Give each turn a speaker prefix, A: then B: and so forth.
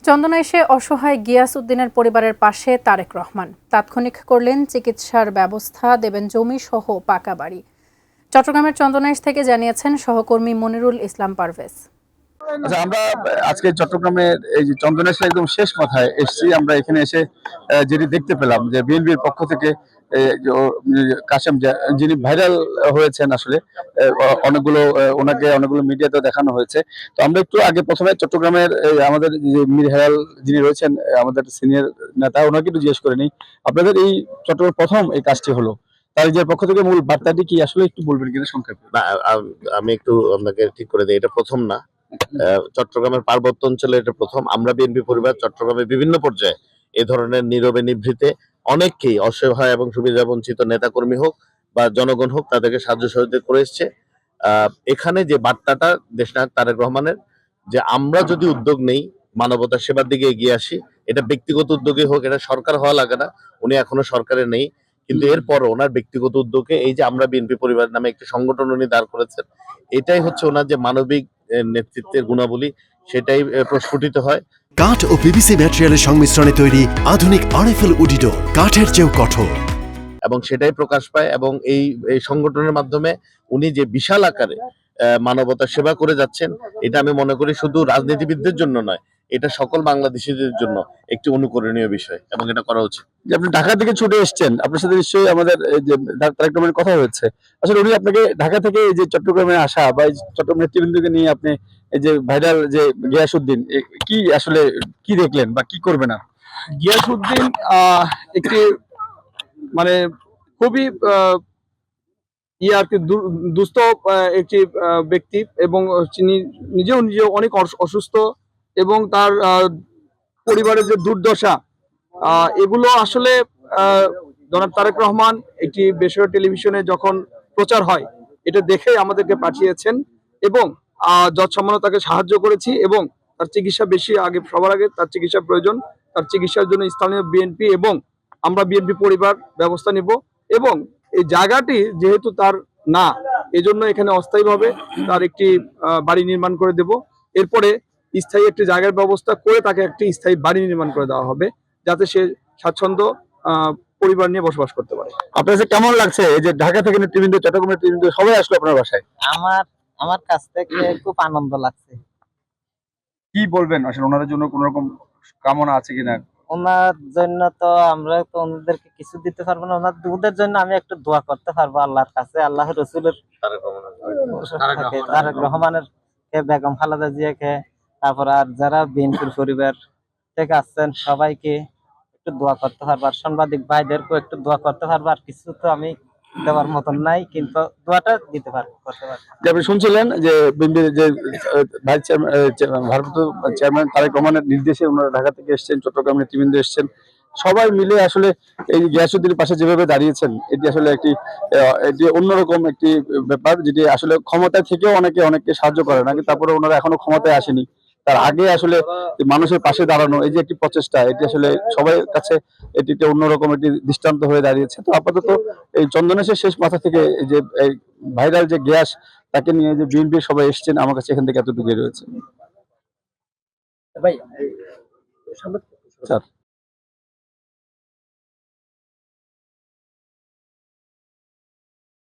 A: চন্দনা এসে অসহায় গিয়াস উদ্দিনের পরিবারের পাশে তারেক রহমান তাৎক্ষণিক করলেন চিকিৎসার ব্যবস্থা, দেবেন জমি সহ পাকা বাড়ি। চট্টগ্রামের চন্দনাইশ থেকে জানিয়েছেন সহকর্মী মনিরুল ইসলাম পারভেজ।
B: আচ্ছা, আমরা আজকে চট্টগ্রামের এই যে চন্দনেশ্বর একদম শেষ মাথায় এসেছি। আমরা এখানে এসে যেটি দেখতে পেলাম যে বিএনপির পক্ষ থেকে কাশেম যিনি ভাইরাল হয়েছেন আসলে অনেকগুলো ওনাকে অনেকগুলো মিডিয়াতে দেখানো হয়েছে। তো আমরা একটু আগে প্রথমে চট্টগ্রামের আমাদের যে মীর হেলাল যিনি রয়েছেন আমাদের সিনিয়র নেতা, ওনাকে একটু জিজ্ঞেস করে নিই, আপনাদের এই চট্টগ্রাম প্রথম এই কাজটি হলো, তার যে পক্ষ থেকে মূল বার্তাটি কি আসলে একটু বলবেন কিনা সংক্ষেপে?
C: আমি একটু আপনাকে ঠিক করে দিই, এটা প্রথম না। চট্টগ্রামের পার্বত্য অঞ্চলে এটা প্রথম। আমরা বিএনপি পরিবার চট্টগ্রামের বিভিন্ন পর্যায়ে এ ধরনের নীরবে নিভৃতে অনেককেই অসহায় এবং সুবিধা বঞ্চিত নেতাকর্মী হোক বা জনগণ হোক তাদেরকে সাহায্য সহযোগিতা করে এসছে। এখানে যে বার্তাটা দেশনায়ক তারেক রহমানের, যে আমরা যদি উদ্যোগ নেই, মানবতার সেবার দিকে এগিয়ে আসি, এটা ব্যক্তিগত উদ্যোগে হোক, এটা সরকার হওয়া লাগে না, উনি এখনো সরকারে নেই, কিন্তু এরপর ওনার ব্যক্তিগত উদ্যোগে এই যে আমরা বিএনপি পরিবার নামে একটি সংগঠন উনি দাঁড় করেছেন, এটাই হচ্ছে ওনার যে মানবিক নেতৃত্বের গুণাবলী, সেটাই প্রস্ফুটিত হয়।
D: কাঠ ও পিভিসি ম্যাটেরিয়ালের সংমিশ্রণে তৈরি আধুনিক আরএফএল উডিডোর, কাঠের চেয়েও কঠোর,
C: এবং সেটাই প্রকাশ পায়। এবং এই সংগঠনের মাধ্যমে উনি যে বিশাল আকারে মানবতার সেবা করে যাচ্ছেন, এটা আমি মনে করি শুধু রাজনীতিবিদদের জন্য নয়, এটা সকল বাংলাদেশিদের জন্য একটি অনুকরণীয় বিষয় এবং এটা করা উচিত।
B: যে আপনি ঢাকা থেকে ছুটে এসেছেন, আপনার সাথে নিশ্চয়ই আমাদের এই যে তারেক রহমানের কথা হয়েছে। আসলে উনি আপনাকে ঢাকা থেকে এই যে চট্টগ্রামে আসা বা এই চট্টগ্রাম নেতৃবৃন্দকে নিয়ে আপনি এই যে ভাইরাল যে গিয়াসউদ্দিন, কি আসলে কি দেখলেন বা কি করবেন? না
E: গিয়াসউদ্দিন একটি মানে খুবই আর কি দুস্থ একটি ব্যক্তি, এবং তিনি নিজে অনেক অসুস্থ, এবং তার পরিবারের যে দুর্দশা, এগুলো আসলে জনাব তারেক রহমান একটি বেসরকারি টেলিভিশনে যখন প্রচার হয়, এটা দেখে আমাদেরকে পাঠিয়েছেন, এবং যৎসামান্য তাকে সাহায্য করেছি। এবং তার চিকিৎসা সবার আগে তার চিকিৎসা প্রয়োজন। তার চিকিৎসার জন্য স্থানীয় বিএনপি এবং আমরা বিএনপি পরিবার ব্যবস্থা নিব। এবং এই জায়গাটি যেহেতু তার না, এজন্য এখানে অস্থায়ীভাবে তার একটি বাড়ি নির্মাণ করে দেব। এরপরে স্থায়ী একটি জায়গার ব্যবস্থা করে তাকে একটি স্থায়ী বাড়ি নির্মাণ করে দেওয়া হবে, যাতে সে স্বাচ্ছন্দ্য পরিবার নিয়ে বসবাস করতে পারে।
B: আপনার কাছে কেমন লাগছে এই যে ঢাকা থেকে নেতৃবৃন্দ, চট্টগ্রামের নেতৃবৃন্দ সবাই আসলো আপনার বাসায়?
F: আমার কাছ থেকে খুব আনন্দ লাগছে।
B: কি বলবেন আসলে ওনাদের জন্য কোন রকম কামনা আছে কিনা?
F: ওনার জন্য তো আমরা তো ওনাদেরকে কিছু দিতে পারবো না, ওদের জন্য আমি একটু দোয়া করতে পারবো আল্লাহর কাছে, আল্লাহ রসুলের তারেক রহমানের কে, বেগম খালেদা জিয়াকে, তারপর আর যারা বিএনপির পরিবার থেকে আসছেন সবাইকে একটু দোয়া করতে পারবো, আর সাংবাদিক ভাইদেরকেও একটু দোয়া করতে পারবো। আর কিছু তো আমি দেওয়ার মতন নাই, কিন্তু দোয়াটা দিতে পারবো, করতে পারবো।
B: যে আপনি শুনছিলেন যে বিএনপির যে ভাইস চেয়ারম্যান ভারপ্রাপ্ত চেয়ারম্যান তারেক রহমানের নির্দেশে ওনারা ঢাকা থেকে এসেছেন, চট্টগ্রাম নেতৃবৃন্দ এসেছেন, সবাই মিলে আসলে এই গিয়াসউদ্দিনের পাশে যেভাবে দাঁড়িয়েছেন, এটি আসলে এটি অন্যরকম একটি ব্যাপার, যেটি আসলে ক্ষমতায় থেকেও অনেককে সাহায্য করে না, কিন্তু তারপরে ওনারা এখনো ক্ষমতায় আসেনি। তার আগে আসলে মানুষের পাশে দাঁড়ানো, এই যে একটি প্রচেষ্টা, এটি আসলে সবার কাছে এটি একটা অন্যরকম একটি দৃষ্টান্ত হয়ে দাঁড়িয়েছে। তো আপাতত এই চন্দনেশের শেষ মাথা থেকে এই যে ভাইরাল যে গ্যাস, তাকে নিয়ে যে বিএনপি সবাই এসেছেন, আমার কাছে এখান থেকে এতটুকুই রয়েছে।
E: ভাই
B: স্যার